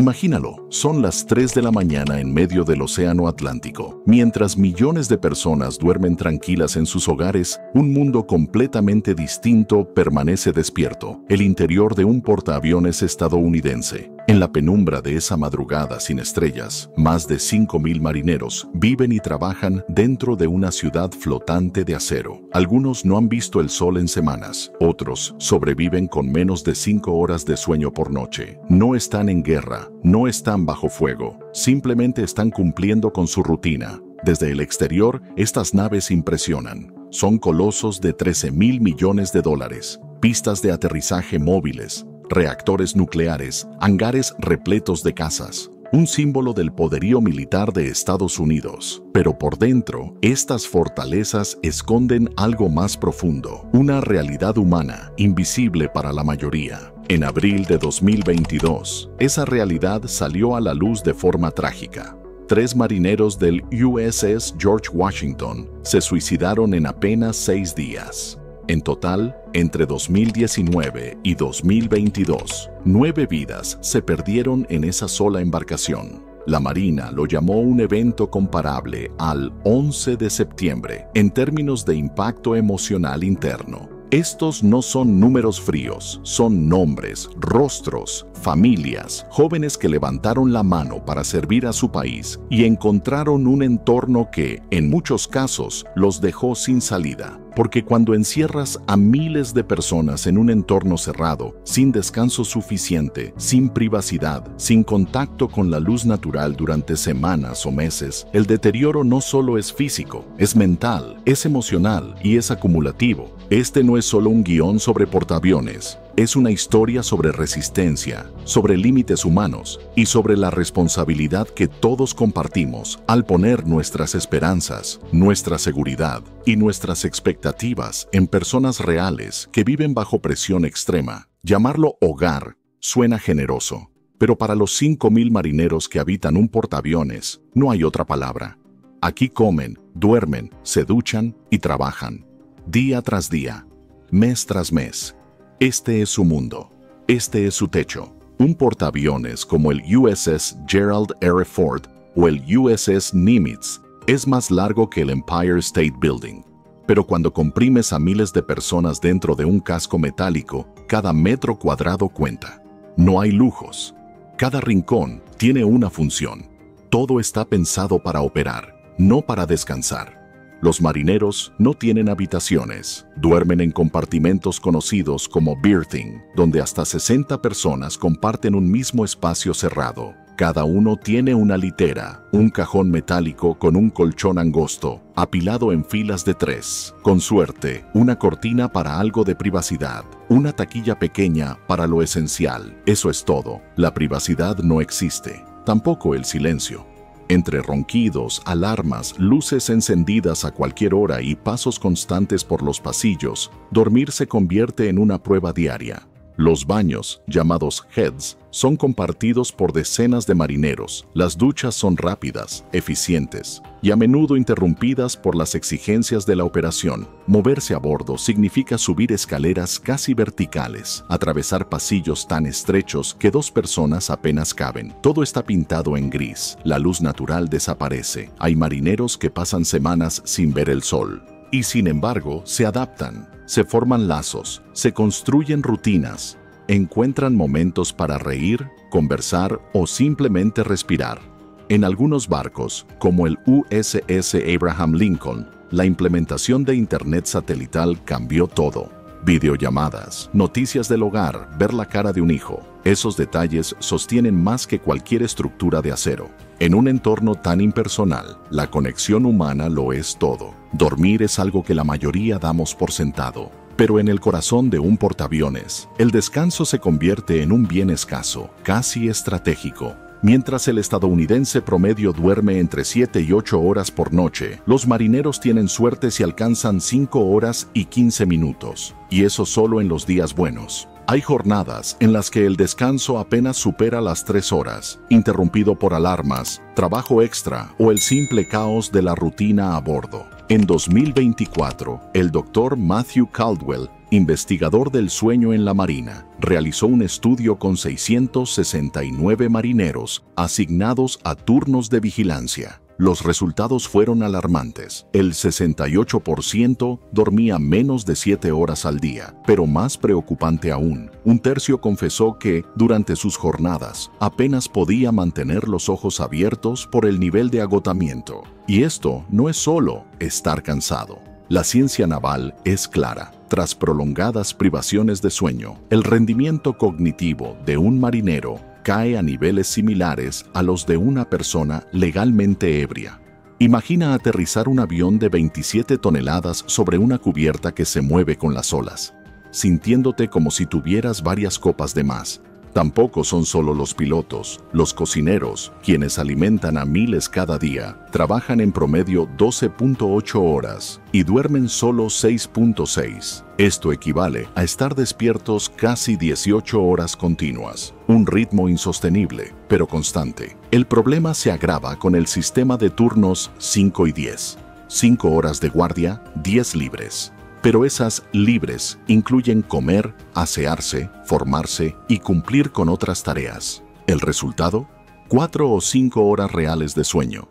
Imagínalo, son las 3 de la mañana en medio del Océano Atlántico. Mientras millones de personas duermen tranquilas en sus hogares, un mundo completamente distinto permanece despierto. El interior de un portaaviones estadounidense. En la penumbra de esa madrugada sin estrellas, más de 5.000 marineros viven y trabajan dentro de una ciudad flotante de acero. Algunos no han visto el sol en semanas, otros sobreviven con menos de 5 horas de sueño por noche. No están en guerra, no están bajo fuego, simplemente están cumpliendo con su rutina. Desde el exterior, estas naves impresionan. Son colosos de $13.000 millones, pistas de aterrizaje móviles, reactores nucleares, hangares repletos de casas, un símbolo del poderío militar de Estados Unidos. Pero por dentro, estas fortalezas esconden algo más profundo, una realidad humana, invisible para la mayoría. En abril de 2022, esa realidad salió a la luz de forma trágica. 3 marineros del USS George Washington se suicidaron en apenas 6 días. En total, entre 2019 y 2022, 9 vidas se perdieron en esa sola embarcación. La Marina lo llamó un evento comparable al 11 de septiembre en términos de impacto emocional interno. Estos no son números fríos, son nombres, rostros, familias, jóvenes que levantaron la mano para servir a su país y encontraron un entorno que, en muchos casos, los dejó sin salida. Porque cuando encierras a miles de personas en un entorno cerrado, sin descanso suficiente, sin privacidad, sin contacto con la luz natural durante semanas o meses, el deterioro no solo es físico, es mental, es emocional y es acumulativo. Este no es solo un guión sobre portaaviones. Es una historia sobre resistencia, sobre límites humanos y sobre la responsabilidad que todos compartimos al poner nuestras esperanzas, nuestra seguridad y nuestras expectativas en personas reales que viven bajo presión extrema. Llamarlo hogar suena generoso, pero para los 5.000 marineros que habitan un portaaviones no hay otra palabra. Aquí comen, duermen, se duchan y trabajan, día tras día, mes tras mes. Este es su mundo, este es su techo. Un portaaviones como el USS Gerald R. Ford o el USS Nimitz es más largo que el Empire State Building. Pero cuando comprimes a miles de personas dentro de un casco metálico, cada metro cuadrado cuenta. No hay lujos. Cada rincón tiene una función. Todo está pensado para operar, no para descansar. Los marineros no tienen habitaciones, duermen en compartimentos conocidos como berthing, donde hasta 60 personas comparten un mismo espacio cerrado. Cada uno tiene una litera, un cajón metálico con un colchón angosto, apilado en filas de 3. Con suerte, una cortina para algo de privacidad, una taquilla pequeña para lo esencial. Eso es todo. La privacidad no existe, tampoco el silencio. Entre ronquidos, alarmas, luces encendidas a cualquier hora y pasos constantes por los pasillos, dormir se convierte en una prueba diaria. Los baños, llamados heads, son compartidos por decenas de marineros. Las duchas son rápidas, eficientes y a menudo interrumpidas por las exigencias de la operación. Moverse a bordo significa subir escaleras casi verticales, atravesar pasillos tan estrechos que 2 personas apenas caben. Todo está pintado en gris, la luz natural desaparece. Hay marineros que pasan semanas sin ver el sol. Y sin embargo, se adaptan. Se forman lazos, se construyen rutinas, encuentran momentos para reír, conversar o simplemente respirar. En algunos barcos, como el USS Abraham Lincoln, la implementación de Internet satelital cambió todo. Videollamadas, noticias del hogar, ver la cara de un hijo. Esos detalles sostienen más que cualquier estructura de acero. En un entorno tan impersonal, la conexión humana lo es todo. Dormir es algo que la mayoría damos por sentado. Pero en el corazón de un portaaviones, el descanso se convierte en un bien escaso, casi estratégico. Mientras el estadounidense promedio duerme entre 7 y 8 horas por noche, los marineros tienen suerte si alcanzan 5 horas y 15 minutos. Y eso solo en los días buenos. Hay jornadas en las que el descanso apenas supera las 3 horas, interrumpido por alarmas, trabajo extra o el simple caos de la rutina a bordo. En 2024, el Dr. Matthew Caldwell investigador del sueño en la Marina, realizó un estudio con 669 marineros asignados a turnos de vigilancia. Los resultados fueron alarmantes. El 68% dormía menos de 7 horas al día, pero más preocupante aún, un tercio confesó que, durante sus jornadas, apenas podía mantener los ojos abiertos por el nivel de agotamiento. Y esto no es solo estar cansado. La ciencia naval es clara. Tras prolongadas privaciones de sueño, el rendimiento cognitivo de un marinero cae a niveles similares a los de una persona legalmente ebria. Imagina aterrizar un avión de 27 toneladas sobre una cubierta que se mueve con las olas, sintiéndote como si tuvieras varias copas de más. Tampoco son solo los pilotos, los cocineros, quienes alimentan a miles cada día, trabajan en promedio 12.8 horas y duermen solo 6.6. Esto equivale a estar despiertos casi 18 horas continuas, un ritmo insostenible, pero constante. El problema se agrava con el sistema de turnos 5 y 10. 5 horas de guardia, 10 libres. Pero esas libres incluyen comer, asearse, formarse y cumplir con otras tareas. ¿El resultado? 4 o 5 horas reales de sueño.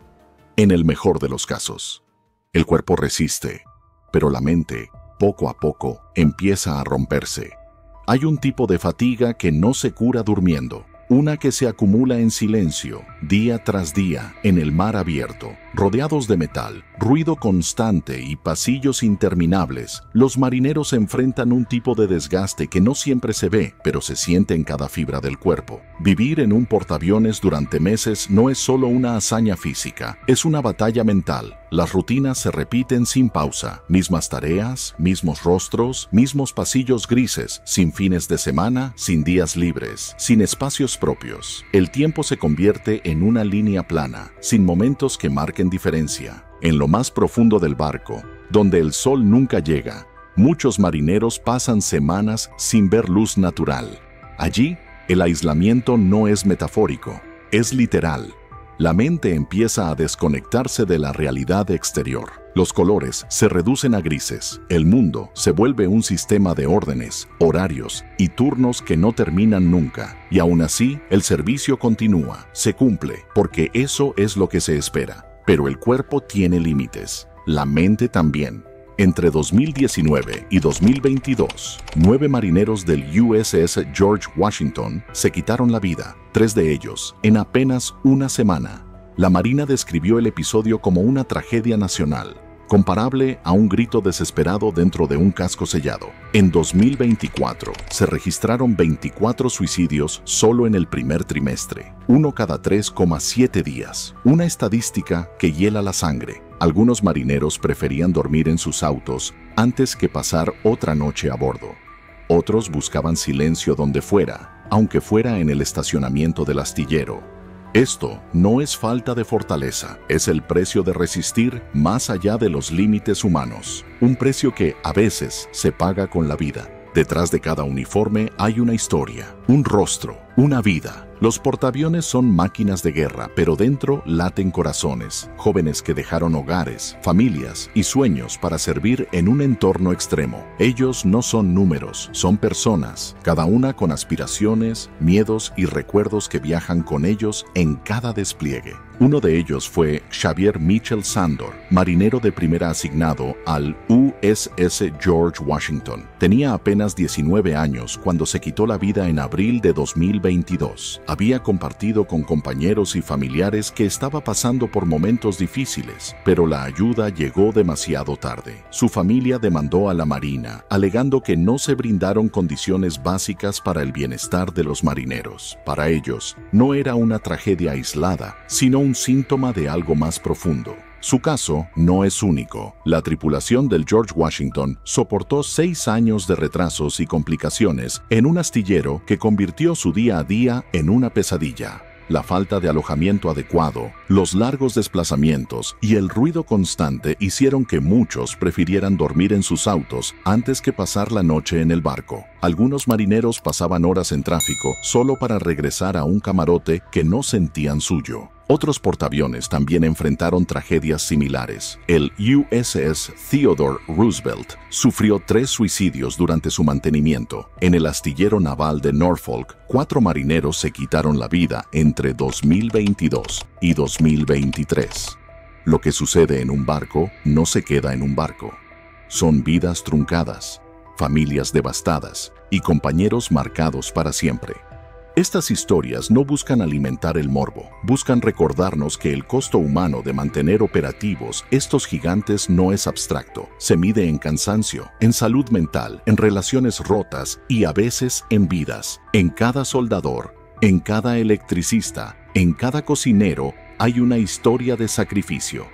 En el mejor de los casos. El cuerpo resiste, pero la mente, poco a poco, empieza a romperse. Hay un tipo de fatiga que no se cura durmiendo. Una que se acumula en silencio, día tras día, en el mar abierto. Rodeados de metal, ruido constante y pasillos interminables, los marineros enfrentan un tipo de desgaste que no siempre se ve, pero se siente en cada fibra del cuerpo. Vivir en un portaaviones durante meses no es solo una hazaña física, es una batalla mental. Las rutinas se repiten sin pausa, mismas tareas, mismos rostros, mismos pasillos grises, sin fines de semana, sin días libres, sin espacios propios. El tiempo se convierte en una línea plana, sin momentos que marquen diferencia. En lo más profundo del barco, donde el sol nunca llega, muchos marineros pasan semanas sin ver luz natural. Allí, el aislamiento no es metafórico, es literal. La mente empieza a desconectarse de la realidad exterior. Los colores se reducen a grises. El mundo se vuelve un sistema de órdenes, horarios y turnos que no terminan nunca. Y aún así, el servicio continúa, se cumple, porque eso es lo que se espera. Pero el cuerpo tiene límites. La mente también. Entre 2019 y 2022, 9 marineros del USS George Washington se quitaron la vida, 3 de ellos en apenas una semana. La Marina describió el episodio como una tragedia nacional, comparable a un grito desesperado dentro de un casco sellado. En 2024, se registraron 24 suicidios solo en el primer trimestre, uno cada 3,7 días, una estadística que hiela la sangre. Algunos marineros preferían dormir en sus autos antes que pasar otra noche a bordo. Otros buscaban silencio donde fuera, aunque fuera en el estacionamiento del astillero. Esto no es falta de fortaleza, es el precio de resistir más allá de los límites humanos. Un precio que, a veces, se paga con la vida. Detrás de cada uniforme hay una historia, un rostro, una vida. Los portaaviones son máquinas de guerra, pero dentro laten corazones, jóvenes que dejaron hogares, familias y sueños para servir en un entorno extremo. Ellos no son números, son personas, cada una con aspiraciones, miedos y recuerdos que viajan con ellos en cada despliegue. Uno de ellos fue Xavier Mitchell Sandor, marinero de primera asignado al USS George Washington. Tenía apenas 19 años cuando se quitó la vida en abril de 2022. Había compartido con compañeros y familiares que estaba pasando por momentos difíciles, pero la ayuda llegó demasiado tarde. Su familia demandó a la Marina, alegando que no se brindaron condiciones básicas para el bienestar de los marineros. Para ellos, no era una tragedia aislada, sino un síntoma de algo más profundo. Su caso no es único. La tripulación del George Washington soportó 6 años de retrasos y complicaciones en un astillero que convirtió su día a día en una pesadilla. La falta de alojamiento adecuado, los largos desplazamientos y el ruido constante hicieron que muchos prefirieran dormir en sus autos antes que pasar la noche en el barco. Algunos marineros pasaban horas en tráfico solo para regresar a un camarote que no sentían suyo. Otros portaaviones también enfrentaron tragedias similares. El USS Theodore Roosevelt sufrió 3 suicidios durante su mantenimiento. En el astillero naval de Norfolk, 4 marineros se quitaron la vida entre 2022 y 2023. Lo que sucede en un barco no se queda en un barco. Son vidas truncadas, familias devastadas y compañeros marcados para siempre. Estas historias no buscan alimentar el morbo, buscan recordarnos que el costo humano de mantener operativos estos gigantes no es abstracto, se mide en cansancio, en salud mental, en relaciones rotas y a veces en vidas. En cada soldador, en cada electricista, en cada cocinero hay una historia de sacrificio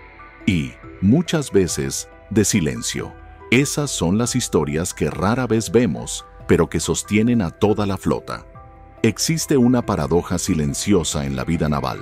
y, muchas veces, de silencio. Esas son las historias que rara vez vemos, pero que sostienen a toda la flota. Existe una paradoja silenciosa en la vida naval.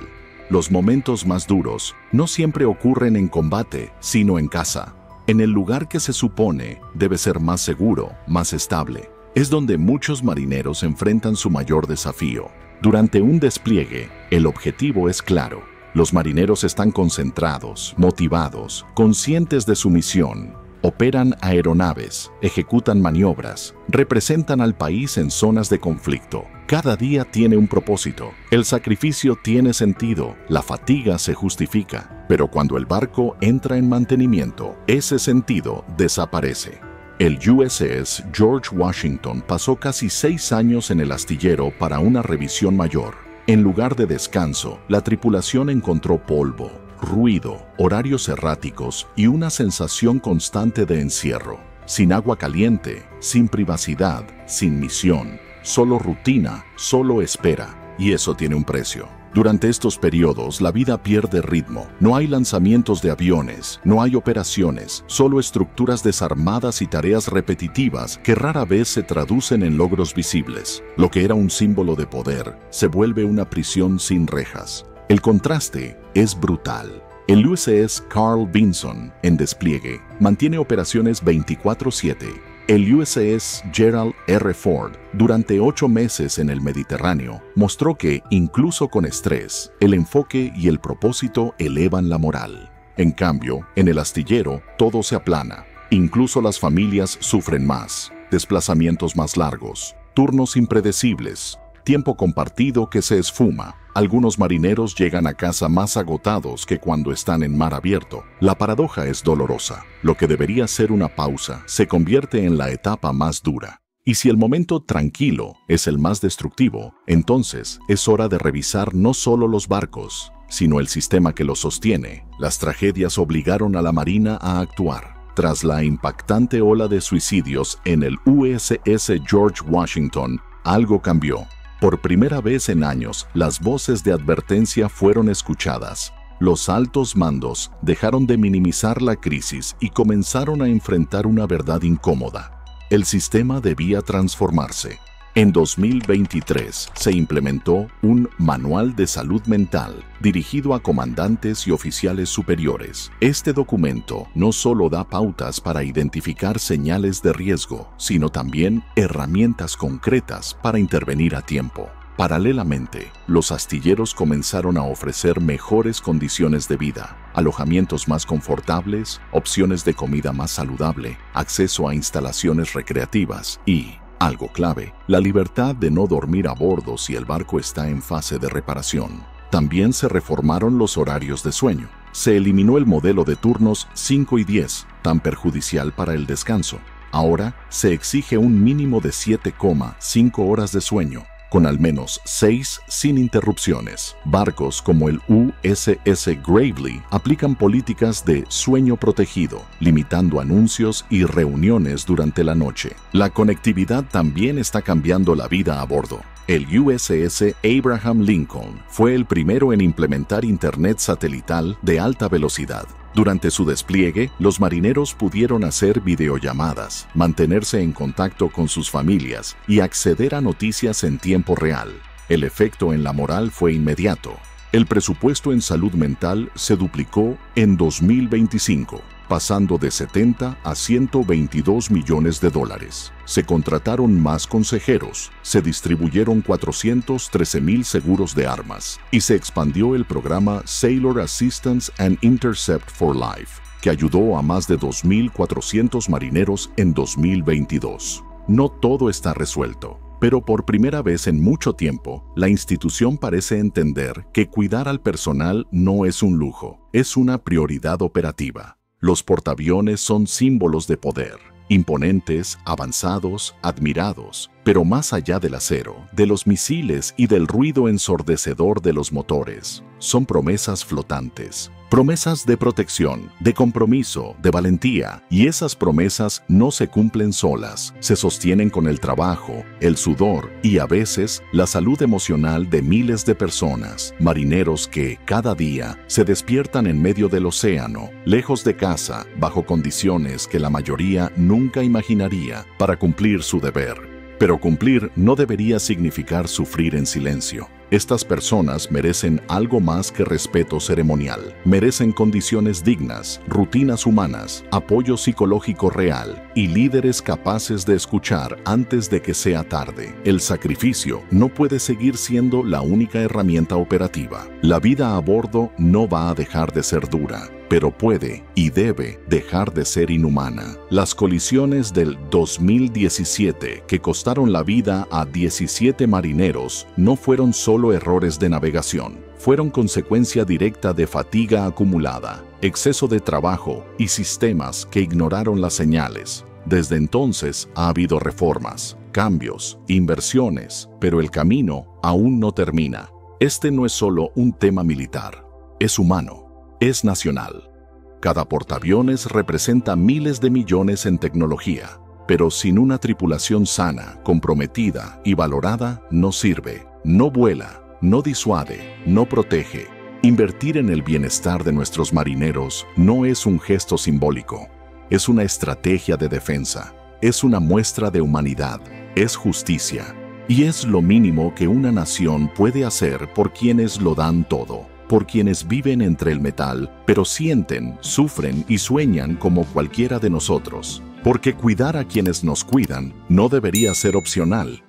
Los momentos más duros no siempre ocurren en combate, sino en casa. En el lugar que se supone debe ser más seguro, más estable. Es donde muchos marineros enfrentan su mayor desafío. Durante un despliegue, el objetivo es claro. Los marineros están concentrados, motivados, conscientes de su misión. Operan aeronaves, ejecutan maniobras, representan al país en zonas de conflicto. Cada día tiene un propósito. El sacrificio tiene sentido, la fatiga se justifica. Pero cuando el barco entra en mantenimiento, ese sentido desaparece. El USS George Washington pasó casi 6 años en el astillero para una revisión mayor. En lugar de descanso, la tripulación encontró polvo, ruido, horarios erráticos y una sensación constante de encierro. Sin agua caliente, sin privacidad, sin misión, solo rutina, solo espera. Y eso tiene un precio. Durante estos periodos, la vida pierde ritmo. No hay lanzamientos de aviones, no hay operaciones, solo estructuras desarmadas y tareas repetitivas que rara vez se traducen en logros visibles. Lo que era un símbolo de poder se vuelve una prisión sin rejas. El contraste es brutal. El USS Carl Vinson, en despliegue, mantiene operaciones 24/7. El USS Gerald R. Ford, durante 8 meses en el Mediterráneo, mostró que, incluso con estrés, el enfoque y el propósito elevan la moral. En cambio, en el astillero, todo se aplana. Incluso las familias sufren más. Desplazamientos más largos, turnos impredecibles, tiempo compartido que se esfuma. Algunos marineros llegan a casa más agotados que cuando están en mar abierto. La paradoja es dolorosa. Lo que debería ser una pausa se convierte en la etapa más dura. Y si el momento tranquilo es el más destructivo, entonces es hora de revisar no solo los barcos, sino el sistema que los sostiene. Las tragedias obligaron a la Marina a actuar. Tras la impactante ola de suicidios en el USS George Washington, algo cambió. Por primera vez en años, las voces de advertencia fueron escuchadas. Los altos mandos dejaron de minimizar la crisis y comenzaron a enfrentar una verdad incómoda. El sistema debía transformarse. En 2023 se implementó un Manual de Salud Mental dirigido a comandantes y oficiales superiores. Este documento no solo da pautas para identificar señales de riesgo, sino también herramientas concretas para intervenir a tiempo. Paralelamente, los astilleros comenzaron a ofrecer mejores condiciones de vida, alojamientos más confortables, opciones de comida más saludable, acceso a instalaciones recreativas y, algo clave, la libertad de no dormir a bordo si el barco está en fase de reparación. También se reformaron los horarios de sueño. Se eliminó el modelo de turnos 5 y 10, tan perjudicial para el descanso. Ahora se exige un mínimo de 7,5 horas de sueño, con al menos 6 sin interrupciones. Barcos como el USS Gravely aplican políticas de sueño protegido, limitando anuncios y reuniones durante la noche. La conectividad también está cambiando la vida a bordo. El USS Abraham Lincoln fue el primero en implementar Internet satelital de alta velocidad. Durante su despliegue, los marineros pudieron hacer videollamadas, mantenerse en contacto con sus familias y acceder a noticias en tiempo real. El efecto en la moral fue inmediato. El presupuesto en salud mental se duplicó en 2025. pasando de 70 a 122 millones de dólares. Se contrataron más consejeros, se distribuyeron 413,000 seguros de armas y se expandió el programa Sailor Assistance and Intercept for Life, que ayudó a más de 2.400 marineros en 2022. No todo está resuelto, pero por primera vez en mucho tiempo, la institución parece entender que cuidar al personal no es un lujo, es una prioridad operativa. Los portaaviones son símbolos de poder, imponentes, avanzados, admirados, pero más allá del acero, de los misiles y del ruido ensordecedor de los motores, son promesas flotantes. Promesas de protección, de compromiso, de valentía, y esas promesas no se cumplen solas, se sostienen con el trabajo, el sudor y a veces la salud emocional de miles de personas, marineros que, cada día, se despiertan en medio del océano, lejos de casa, bajo condiciones que la mayoría nunca imaginaría, para cumplir su deber. Pero cumplir no debería significar sufrir en silencio. Estas personas merecen algo más que respeto ceremonial. Merecen condiciones dignas, rutinas humanas, apoyo psicológico real y líderes capaces de escuchar antes de que sea tarde. El sacrificio no puede seguir siendo la única herramienta operativa. La vida a bordo no va a dejar de ser dura, pero puede y debe dejar de ser inhumana. Las colisiones del 2017 que costaron la vida a 17 marineros no fueron solo errores de navegación, fueron consecuencia directa de fatiga acumulada, exceso de trabajo y sistemas que ignoraron las señales. Desde entonces ha habido reformas, cambios, inversiones, pero el camino aún no termina. Este no es solo un tema militar, es humano, es nacional. Cada portaaviones representa miles de millones en tecnología, pero sin una tripulación sana, comprometida y valorada no sirve, no vuela, no disuade, no protege. Invertir en el bienestar de nuestros marineros no es un gesto simbólico, es una estrategia de defensa, es una muestra de humanidad, es justicia, y es lo mínimo que una nación puede hacer por quienes lo dan todo, por quienes viven entre el metal, pero sienten, sufren y sueñan como cualquiera de nosotros. Porque cuidar a quienes nos cuidan no debería ser opcional,